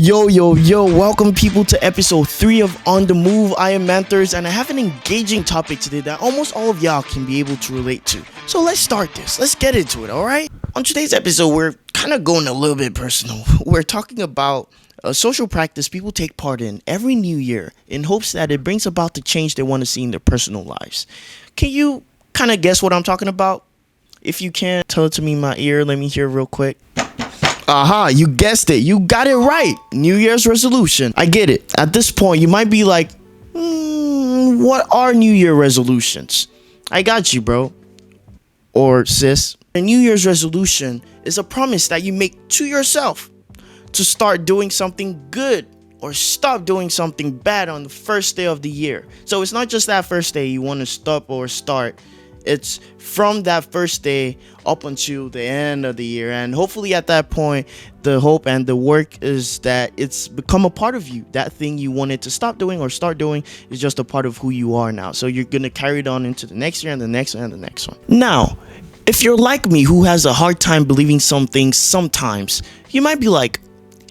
Yo, welcome people to episode 3 of On The Move. I am Manthurs and I have an engaging topic today that almost all of y'all can be able to relate to. So let's start this. Let's get into it, alright? On today's episode, we're kind of going a little bit personal. We're talking about a social practice people take part in every new year in hopes that it brings about the change they want to see in their personal lives. Can you kind of guess what I'm talking about? If you can, tell it to me in my ear. Let me hear real quick. Aha, you guessed it. You got it right. New Year's resolution. I get it. At this point, you might be like, what are New Year resolutions? I got you, bro. Or sis. A New Year's resolution is a promise that you make to yourself to start doing something good or stop doing something bad on the first day of the year. So it's not just that first day you want to stop or start. It's from that first day up until the end of the year. And hopefully at that point, the hope and the work is that it's become a part of you. That thing you wanted to stop doing or start doing is just a part of who you are now. So you're going to carry it on into the next year and the next one and the next one. Now, if you're like me who has a hard time believing some things sometimes, you might be like,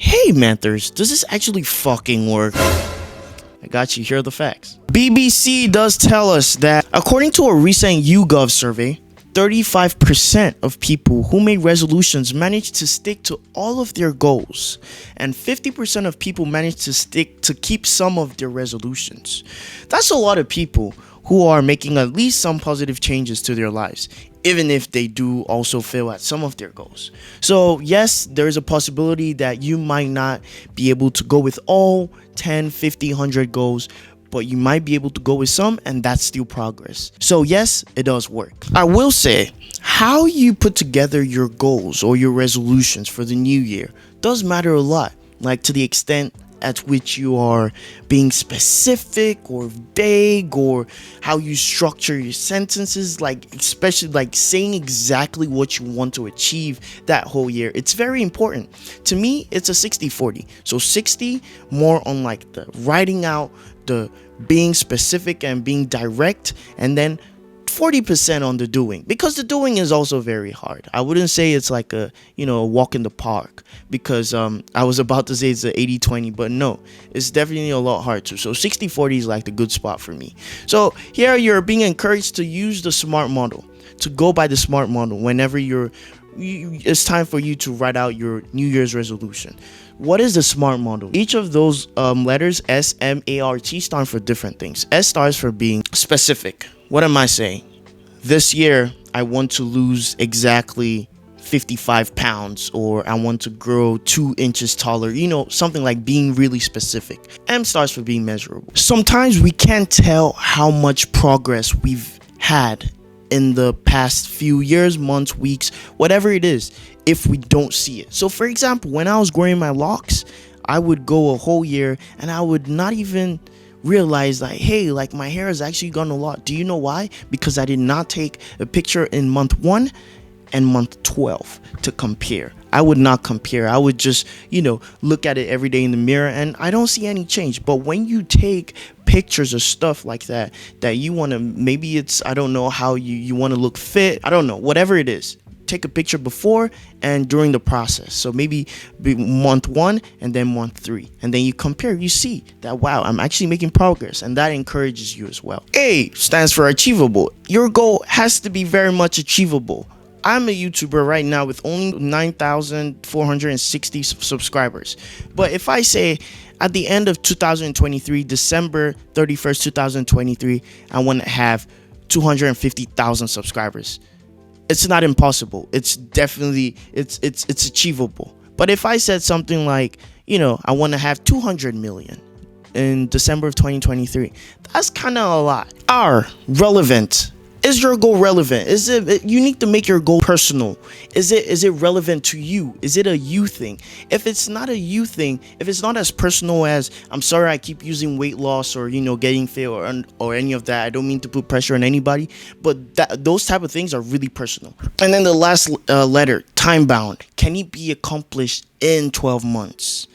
hey, Manthurs, does this actually fucking work? I got you. Here are the facts. BBC does tell us that according to a recent YouGov survey, 35% of people who made resolutions managed to stick to all of their goals, and 50% of people managed to keep some of their resolutions. That's a lot of people who are making at least some positive changes to their lives, even if they do also fail at some of their goals. So yes, there is a possibility that you might not be able to go with all 10, 50, 100 goals, but you might be able to go with some, and that's still progress. So yes, it does work. I will say, how you put together your goals or your resolutions for the new year does matter a lot, like to the extent at which you are being specific or vague, or how you structure your sentences, like especially like saying exactly what you want to achieve that whole year. It's very important. To me, it's a 60-40. So 60 more on like the writing out, the being specific and being direct, and then 40% on the doing, because the doing is also very hard. I wouldn't say it's like a walk in the park, because I was about to say it's a 80-20, but no, it's definitely a lot harder. So 60-40 is like the good spot for me. So here you're being encouraged to use the SMART model, to go by the SMART model whenever it's time for you to write out your New Year's resolution. What is the SMART model? Each of those letters, SMART, stand for different things. S stands for being specific. What am I saying? This year, I want to lose exactly 55 pounds, or I want to grow 2 inches taller, something like being really specific. M stands for being measurable. Sometimes we can't tell how much progress we've had in the past few years, months, weeks, whatever it is, if we don't see it. So for example, when I was growing my locks, I would go a whole year and I would not even realize that, hey, like my hair has actually gone a lot. Do you know why? Because I did not take a picture in month 1 and month 12 to compare. I would not compare. I would just, look at it every day in the mirror and I don't see any change. But when you take pictures of stuff like that you want to, maybe it's, I don't know how you want to look fit. I don't know, whatever it is. Take a picture before and during the process. So maybe month 1 and then month 3. And then you compare, you see that, wow, I'm actually making progress. And that encourages you as well. A stands for achievable. Your goal has to be very much achievable. I'm a YouTuber right now with only 9,460 subscribers. But if I say at the end of 2023, December 31st, 2023, I want to have 250,000 subscribers. It's not impossible. It's definitely, it's achievable. But if I said something like, I want to have 200 million in December of 2023, that's kind of a lot. R, relevant. Is your goal relevant? Is it, you need to make your goal personal. Is it relevant to you? Is it a you thing? If it's not a you thing, if it's not as personal as, I'm sorry I keep using weight loss or, getting fit or any of that, I don't mean to put pressure on anybody, but those type of things are really personal. And then the last letter, time bound. Can it be accomplished in 12 months?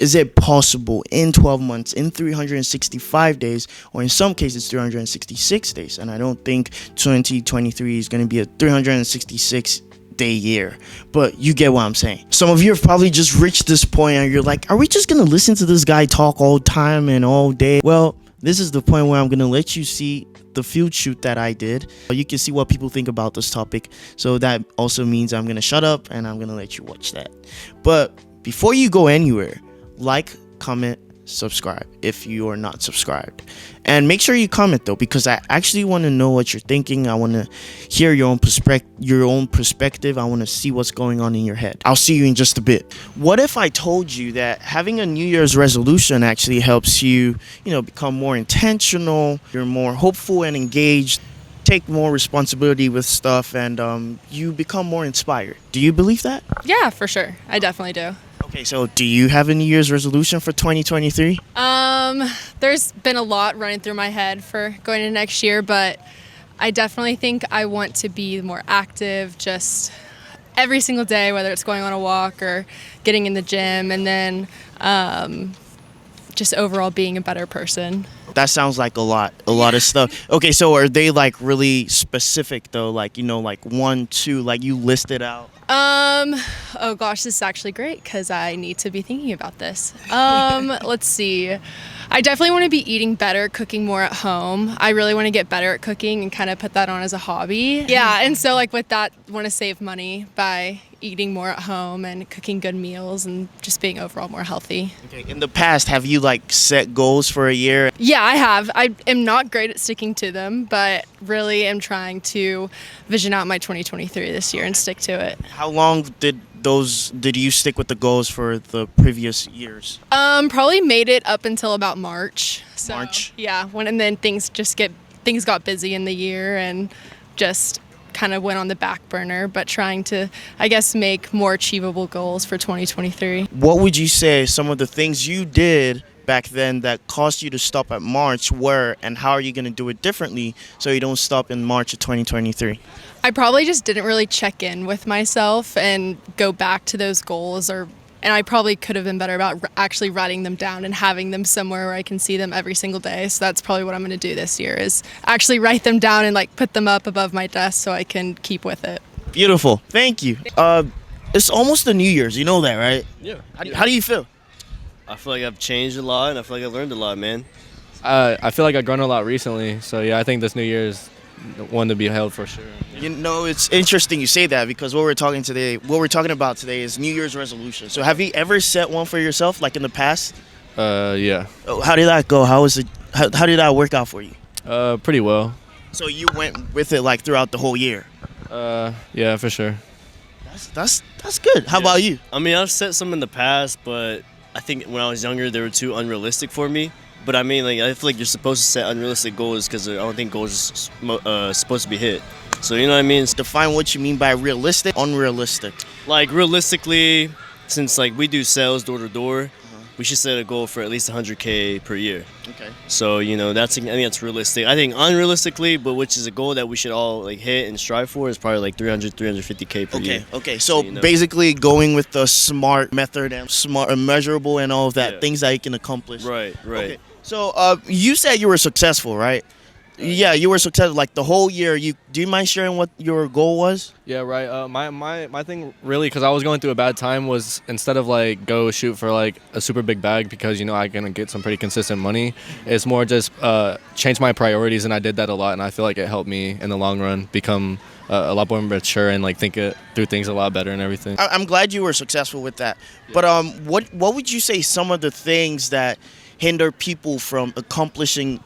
Is it possible in 12 months, in 365 days, or in some cases 366 days? And I don't think 2023 is going to be a 366 day year, but you get what I'm saying. Some of you have probably just reached this point and you're like, are we just gonna listen to this guy talk all time and all day? Well, this is the point where I'm gonna let you see the field shoot that I did. You can see what people think about this topic. So that also means I'm gonna shut up and I'm gonna let you watch that. But before you go anywhere, like, comment, subscribe if you are not subscribed, and make sure you comment though, because I actually want to know what you're thinking. I want to hear your own perspective. I want to see what's going on in your head. I'll see you in just a bit. What if I told you that having a New Year's resolution actually helps you, become more intentional, you're more hopeful and engaged, take more responsibility with stuff, and you become more inspired? Do you believe that? Yeah, for sure. I definitely do. Okay, so do you have a New Year's resolution for 2023? There's been a lot running through my head for going into next year, but I definitely think I want to be more active just every single day, whether it's going on a walk or getting in the gym, and then just overall being a better person. That sounds like a lot of stuff. Okay, so are they like really specific though? Like, like 1, 2, like you listed out? Oh gosh, this is actually great because I need to be thinking about this. Let's see. I definitely want to be eating better, cooking more at home. I really want to get better at cooking and kind of put that on as a hobby. Yeah, and so like with that, want to save money by eating more at home and cooking good meals and just being overall more healthy. Okay, in the past, have you like set goals for a year? Yeah, I have. I am not great at sticking to them, but really am trying to vision out my 2023 this year and stick to it. How long did you stick with the goals for the previous years? Probably made it up until about March. So, March? Yeah, and then things got busy in the year and just kind of went on the back burner, but trying to, I guess, make more achievable goals for 2023. What would you say some of the things you did back then that caused you to stop at March were, and how are you going to do it differently so you don't stop in March of 2023? I probably just didn't really check in with myself and go back to those goals, and I probably could have been better about actually writing them down and having them somewhere where I can see them every single day. So that's probably what I'm going to do this year, is actually write them down and like put them up above my desk so I can keep with it. Beautiful. Thank you. It's almost the New Year's. You know that, right? Yeah. How do you feel? I feel like I've changed a lot, and I feel like I've learned a lot, man. I feel like I've grown a lot recently. So, yeah, I think this New Year's one to be held for sure. It's interesting you say that, because what we're talking about today is New Year's resolution. So have you ever set one for yourself, like in the past? Yeah. How did that go? How was it? How did that work out for you? Pretty well. So you went with it like throughout the whole year? Yeah, for sure. That's good. How about you? I mean, I've set some in the past, but I think when I was younger, they were too unrealistic for me. But I mean, like, I feel like you're supposed to set unrealistic goals because I don't think goals are supposed to be hit. So, you know what I mean? Define what you mean by realistic, unrealistic. Like, realistically, since, like, we do sales door to door, we should set a goal for at least $100K per year. Okay. So, I think that's realistic. I think unrealistically, but which is a goal that we should all, like, hit and strive for, is probably like 350K per year. Okay. So basically going with the SMART method and smart and measurable and all of that, things that you can accomplish. Right. Okay. So you said you were successful, right? Yeah, you were successful. Like the whole year. Do you mind sharing what your goal was? Yeah, right. My thing really, because I was going through a bad time, was instead of like go shoot for like a super big bag because I can get some pretty consistent money. It's more just change my priorities, and I did that a lot, and I feel like it helped me in the long run become a lot more mature and like think it through things a lot better and everything. I'm glad you were successful with that. Yeah. But what would you say some of the things that hinder people from accomplishing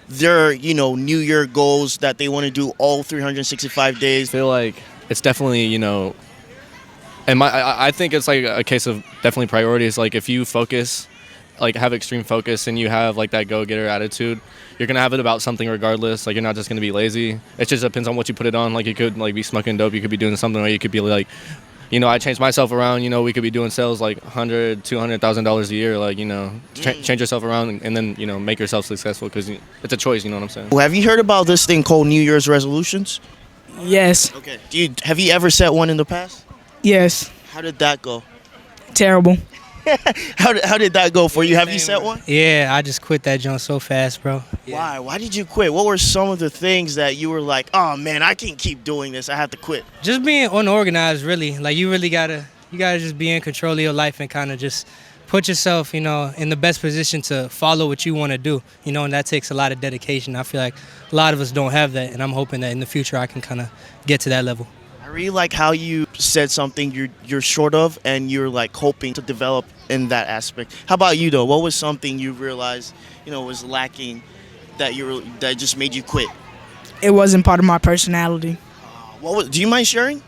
their New Year goals that they want to do all 365 days? I feel like it's definitely and I think it's like a case of definitely priorities. Like if you focus, like have extreme focus, and you have like that go-getter attitude, you're gonna have it about something regardless. Like you're not just gonna be lazy. It just depends on what you put it on. Like you could like be smoking dope, you could be doing something, or you could be like, I changed myself around. We could be doing sales like $100,000, $200,000 a year. Like change yourself around, and then make yourself successful, because it's a choice. You know what I'm saying? Well, have you heard about this thing called New Year's resolutions? Yes. Okay. Have you ever set one in the past? Yes. How did that go? Terrible. How did that go for you? Have you Same set way. one? Yeah, I just quit that joint so fast, bro. Yeah. Why? Why did you quit? What were some of the things that you were like, oh man, I can't keep doing this. I have to quit. Just being unorganized, really. Like you gotta just be in control of your life and kind of just put yourself, in the best position to follow what you want to do. And that takes a lot of dedication. I feel like a lot of us don't have that, and I'm hoping that in the future I can kind of get to that level. I really like how you said something you're short of and you're like hoping to develop in that aspect. How about you though? What was something you realized, was lacking that just made you quit? It wasn't part of my personality. Do you mind sharing?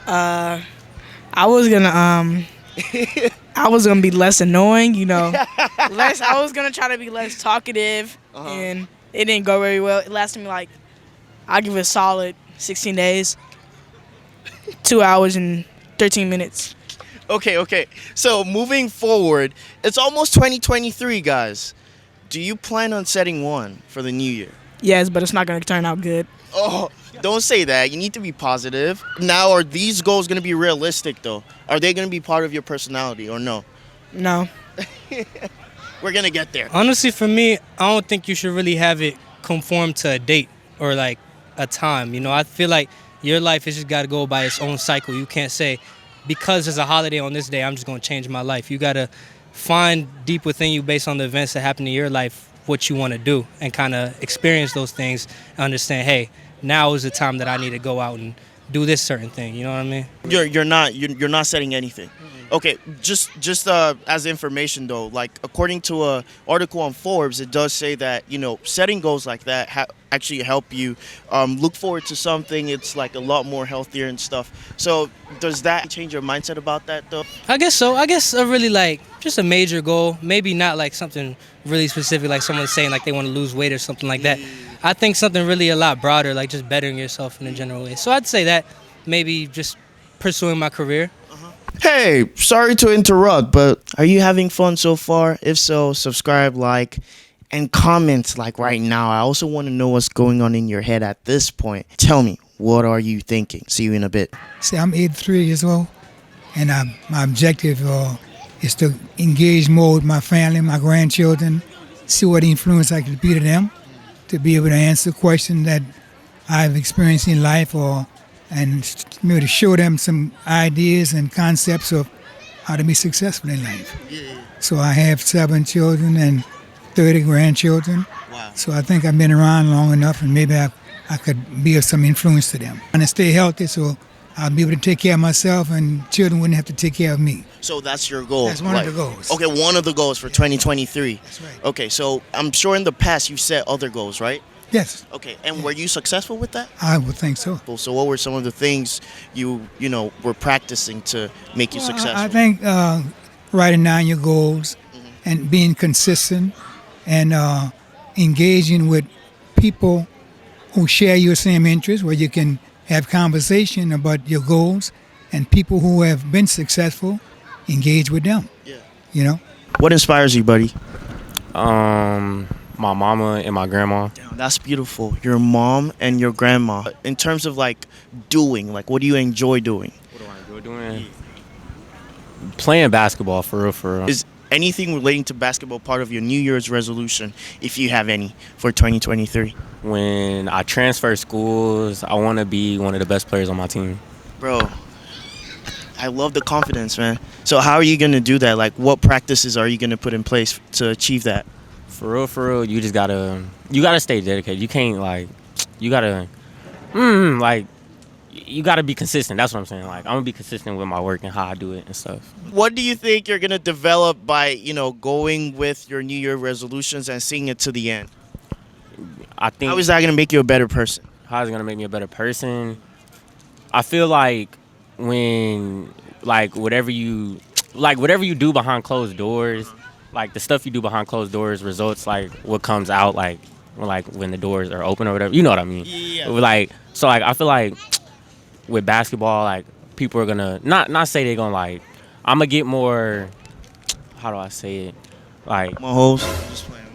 I was gonna I was gonna be less annoying, less. I was gonna try to be less talkative, and it didn't go very well. It lasted me like, I'll give it a solid 16 days, 2 hours and 13 minutes. Okay. So moving forward, it's almost 2023, guys. Do you plan on setting one for the new year? Yes, but it's not gonna turn out good. Oh, don't say that. You need to be positive. Now, are these goals going to be realistic, though? Are they going to be part of your personality or no? No. We're going to get there. Honestly, for me, I don't think you should really have it conform to a date or like a time. I feel like your life has just got to go by its own cycle. You can't say, because there's a holiday on this day, I'm just going to change my life. You got to find deep within you, based on the events that happen in your life, what you want to do and kind of experience those things and understand, hey, now is the time that I need to go out and do this certain thing. You know what I mean? You're not setting anything. Okay, just as information though, like according to a article on Forbes, it does say that setting goals like that actually help you look forward to something. It's like a lot more healthier and stuff. So does that change your mindset about that though? I guess so. I guess a really like just a major goal, maybe not like something really specific, like someone saying like they want to lose weight or something like that. I think something really a lot broader, like just bettering yourself in a general way. So I'd say that maybe just pursuing my career. Hey, sorry to interrupt, but are you having fun so far? If so, subscribe, like, and comment like right now. I also want to know what's going on in your head at this point. Tell me, what are you thinking? See you in a bit. See, I'm 83 years old, and my objective is to engage more with my family, my grandchildren, see what influence I could be to them, to be able to answer questions that I've experienced in life, and maybe to show them some ideas and concepts of how to be successful in life. So I have 7 children and 30 grandchildren. Wow. So I think I've been around long enough, and maybe I could be of some influence to them. And to stay healthy, so I'll be able to take care of myself, and children wouldn't have to take care of me. So that's your goal. That's one of the goals. Okay, one of the goals for 2023. That's right. Okay, so I'm sure in the past you've set other goals, right? Yes, Okay, and were you successful with that? I would think so. So what were some of the things you were practicing to make you successful? I think writing down your goals and being consistent and engaging with people who share your same interests, where you can have conversation about your goals, and people who have been successful, engage with them. Yeah. What inspires you, buddy? My mama and my grandma. Damn, that's beautiful. Your mom and your grandma. In terms of like doing, like what do you enjoy doing? What do I enjoy doing? Playing basketball, for real. Is anything relating to basketball part of your New Year's resolution, if you have any, for 2023? When I transfer schools, I want to be one of the best players on my team. Bro, I love the confidence, man. So how are you going to do that? Like what practices are you going to put in place to achieve that? For real, you just gotta stay dedicated. You can't you gotta be consistent. That's what I'm saying. Like I'm gonna be consistent with my work and how I do it and stuff. What do you think you're going to develop by, going with your New Year resolutions and seeing it to the end? I think. How is that going to make you a better person? How is it gonna make me a better person? I feel like when whatever you do behind closed doors, like the stuff you do behind closed doors results like what comes out when the doors are open or whatever. You know what I mean? Yeah. I feel like with basketball, like people are gonna not say they're gonna I'm gonna get more. How do I say it? Like My host. Just playing.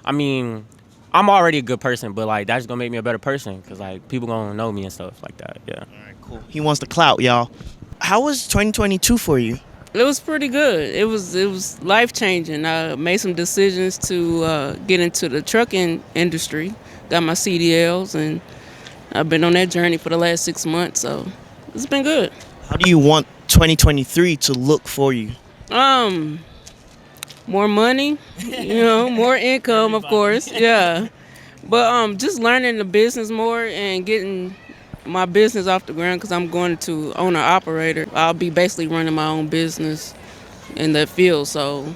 I mean, I'm already a good person, but that's gonna make me a better person because people gonna know me and stuff like that. Yeah. All right, cool. He wants the clout, y'all. How was 2022 for you? It was pretty good. It was life changing. I made some decisions to get into the trucking industry. Got my CDLs, and I've been on that journey for the last 6 months. So it's been good. How do you want 2023 to look for you? More money, more income, of course. Yeah, but just learning the business more and getting my business off the ground because I'm going to owner operator. I'll be basically running my own business in that field. So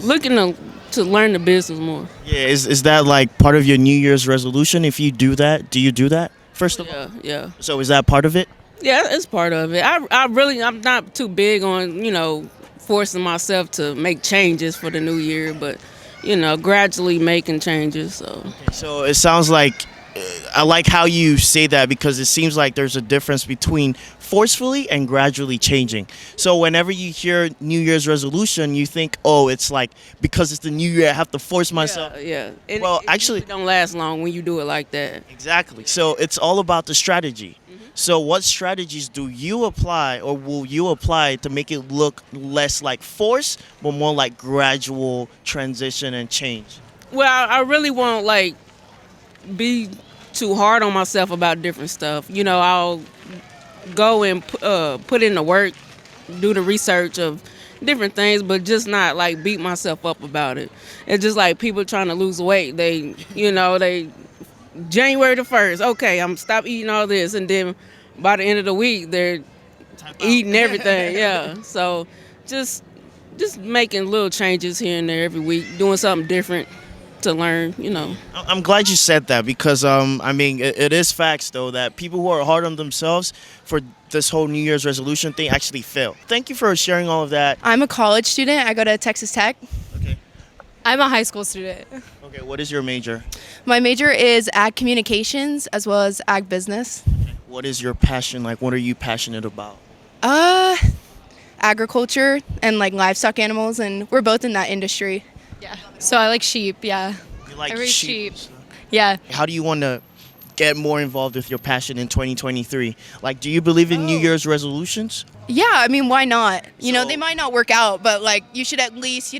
looking to learn the business more. Yeah, is that like part of your New Year's resolution? If you do that, do you do that first of all? Yeah. So is that part of it? Yeah, it's part of it. I'm not too big on, forcing myself to make changes for the new year, but, gradually making changes. So it sounds like I like how you say that because it seems like there's a difference between forcefully and gradually changing. So whenever you hear New Year's resolution, you think, oh, it's like because it's the new year, I have to force myself. Yeah. And Well, it actually, usually don't last long when you do it like that. exactly. So it's all about the strategy. So what strategies do you apply or will you apply to make it look less like force, but more like gradual transition and change? Well, I really won't be too hard on myself about different stuff. I'll go and put in the work, do the research of different things, but just not beat myself up about it. It's just like people trying to lose weight. They January the 1st, okay, I'm stop eating all this, and then by the end of the week they're eating everything. Yeah, so just making little changes here and there every week, doing something different to learn. I'm glad you said that because it is facts though that people who are hard on themselves for this whole New Year's resolution thing actually fail. Thank you for sharing all of that. I'm a college student. I go to Texas Tech. Okay. I'm a high school student. Okay, what is your major? My major is ag communications as well as ag business. What is your passion? Like, what are you passionate about? Agriculture and livestock animals, and we're both in that industry. Yeah. So I like sheep. Yeah. You like I raise sheep. Yeah. How do you want to get more involved with your passion in 2023? Like, do you believe in New Year's resolutions? Yeah, I mean, why not? So- They might not work out, but you should at least,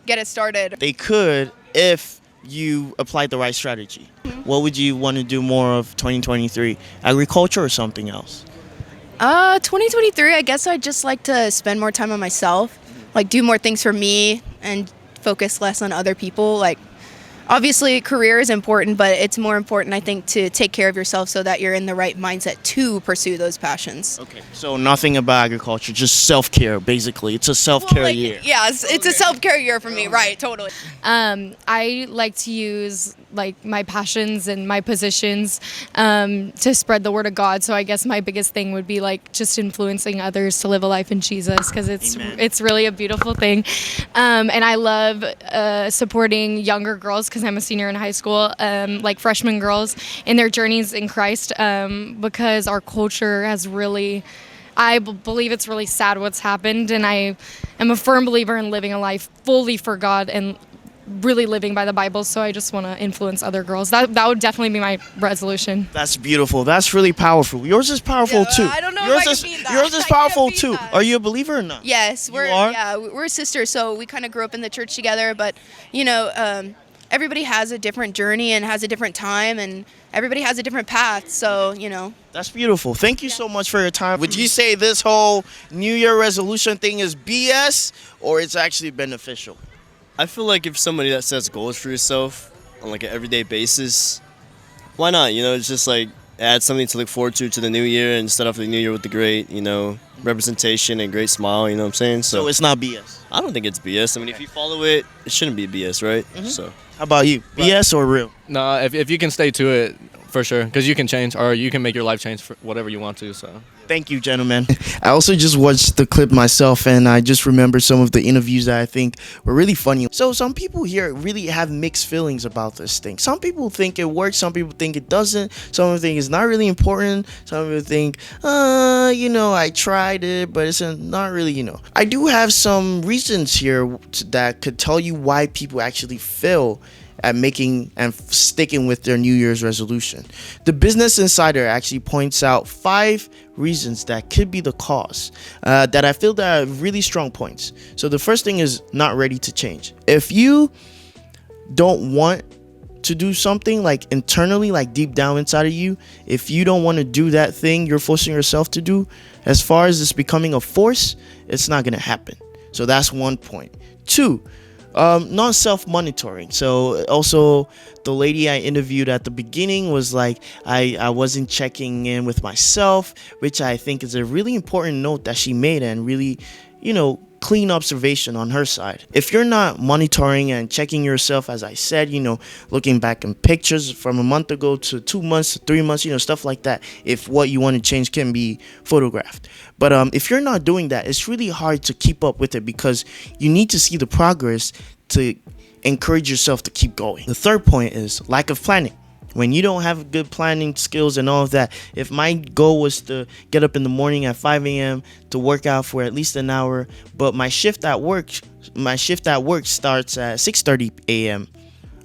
get it started. They could if you applied the right strategy. What would you want to do more of 2023? Agriculture or something else? 2023, I guess I'd just like to spend more time on myself, do more things for me and focus less on other people. Obviously, career is important, but it's more important, I think, to take care of yourself so that you're in the right mindset to pursue those passions. Okay, so nothing about agriculture, just self-care, basically. It's a self-care year. Yeah, it's a self-care year for me, right, totally. I like to use my passions and my positions to spread the word of God. So I guess my biggest thing would be just influencing others to live a life in Jesus because Amen. it's really a beautiful thing. And I love supporting younger girls because I'm a senior in high school, freshman girls in their journeys in Christ because our culture has really, I believe it's really sad what's happened, and I am a firm believer in living a life fully for God and really living by the Bible, so I just want to influence other girls. That would definitely be my resolution. That's beautiful. That's really powerful. Yours is powerful too. I don't know yours if I is, can beat that. Yours is I can't powerful beat too. that. Are you a believer or not? Yes, are? we're sisters, so we kind of grew up in the church together, but everybody has a different journey and has a different time, and everybody has a different path, so That's beautiful. Thank you so much for your time. Would you say this whole New Year resolution thing is BS or it's actually beneficial? I feel like if somebody that sets goals for yourself on an everyday basis, why not? It's just add something to look forward to the new year and start off the new year with the great, representation and great smile. You know what I'm saying? So it's not BS. I don't think it's BS. I mean, if you follow it, it shouldn't be BS, right? So How about you? BS or real? No, if you can stay to it, for sure, because you can change or you can make your life change for whatever you want to. So. Thank you, gentlemen. I also just watched the clip myself, and I just remember some of the interviews that I think were really funny. So some people here really have mixed feelings about this thing. Some people think it works. Some people think it doesn't. Some people think it's not really important. Some people think, I tried it, but it's not really, I do have some reasons here that could tell you why people actually fail at making and sticking with their New Year's resolution. The Business Insider actually points out 5 reasons that could be the cause that I feel that are really strong points. So the first thing is not ready to change. If you don't want to do something, like internally, like deep down inside of you, if you don't want to do that thing you're forcing yourself to do, as far as it's becoming a force, it's not going to happen. So that's one point. 2, not self-monitoring. So also, the lady I interviewed at the beginning was like, I wasn't checking in with myself, which I think is a really important note that she made, and really, clean observation on her side. If you're not monitoring and checking yourself, as I said, looking back in pictures from a month ago to 2 months to 3 months, stuff like that, if what you want to change can be photographed. But if you're not doing that, it's really hard to keep up with it, because you need to see the progress to encourage yourself to keep going. The third point is lack of planning. When you don't have good planning skills and all of that, if my goal was to get up in the morning at 5 a.m. to work out for at least an hour, but my shift at work starts at 6:30 a.m.,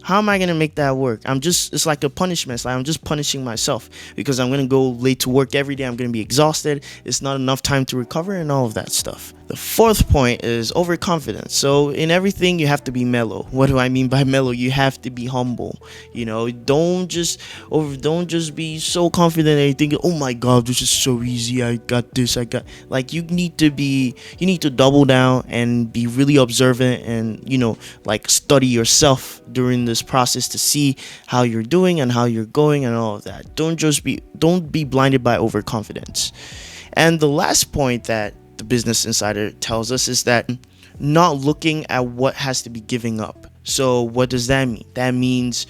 how am I going to make that work? It's like a punishment. It's like I'm just punishing myself, because I'm going to go late to work every day. I'm going to be exhausted. It's not enough time to recover and all of that stuff. The fourth point is overconfidence. So in everything, you have to be mellow. What do I mean by mellow? You have to be humble. Don't just be so confident that you think, oh my God, this is so easy. I got this. You need to double down and be really observant and, study yourself during this process to see how you're doing and how you're going and all of that. Don't be blinded by overconfidence. And the last point that the Business Insider tells us is that not looking at what has to be giving up. So what does that mean? That means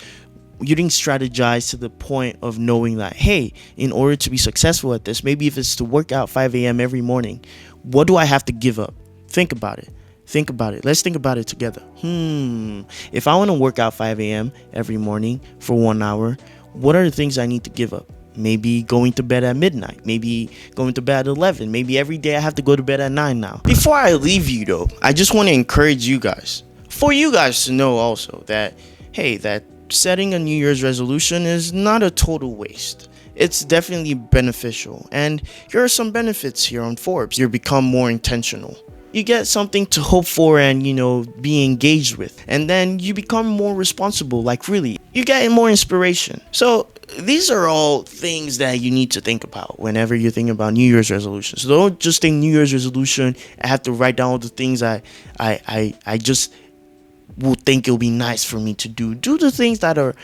you didn't strategize to the point of knowing that, hey, in order to be successful at this, maybe if it's to work out 5 a.m. every morning, what do I have to give up? Think about it. Let's think about it together. If I want to work out 5 a.m. every morning for 1 hour, what are the things I need to give up? Maybe going to bed at midnight, maybe going to bed at 11, maybe every day I have to go to bed at 9 now. Before I leave you though, I just want to encourage you guys, for you guys to know also that, hey, that setting a New Year's resolution is not a total waste. It's definitely beneficial, and here are some benefits here on Forbes. You become more intentional. You get something to hope for and, be engaged with. And then you become more responsible, really. You get more inspiration. So these are all things that you need to think about whenever you're thinking about New Year's resolutions. So don't just think New Year's resolution. I have to write down all the things I just will think it'll be nice for me to do. Do the things that are,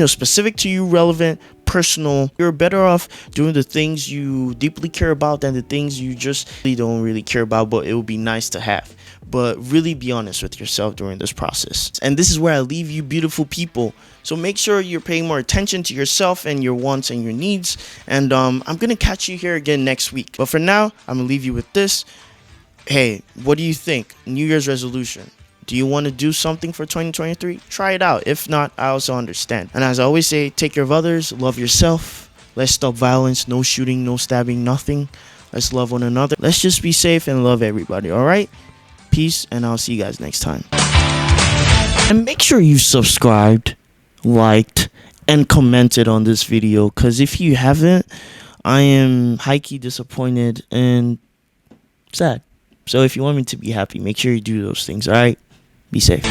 specific to you, relevant, personal. You're better off doing the things you deeply care about than the things you just don't really care about, but it would be nice to have. But really be honest with yourself during this process. And this is where I leave you, beautiful people. So make sure you're paying more attention to yourself and your wants and your needs. And I'm going to catch you here again next week. But for now, I'm going to leave you with this. Hey, what do you think? New Year's resolution. Do you want to do something for 2023? Try it out. If not, I also understand. And as I always say, take care of others, love yourself. Let's stop violence, no shooting, no stabbing, nothing. Let's love one another. Let's just be safe and love everybody, all right? Peace, and I'll see you guys next time. And make sure you subscribed, liked, and commented on this video, because if you haven't, I am high-key disappointed and sad. So if you want me to be happy, make sure you do those things, all right? Be safe.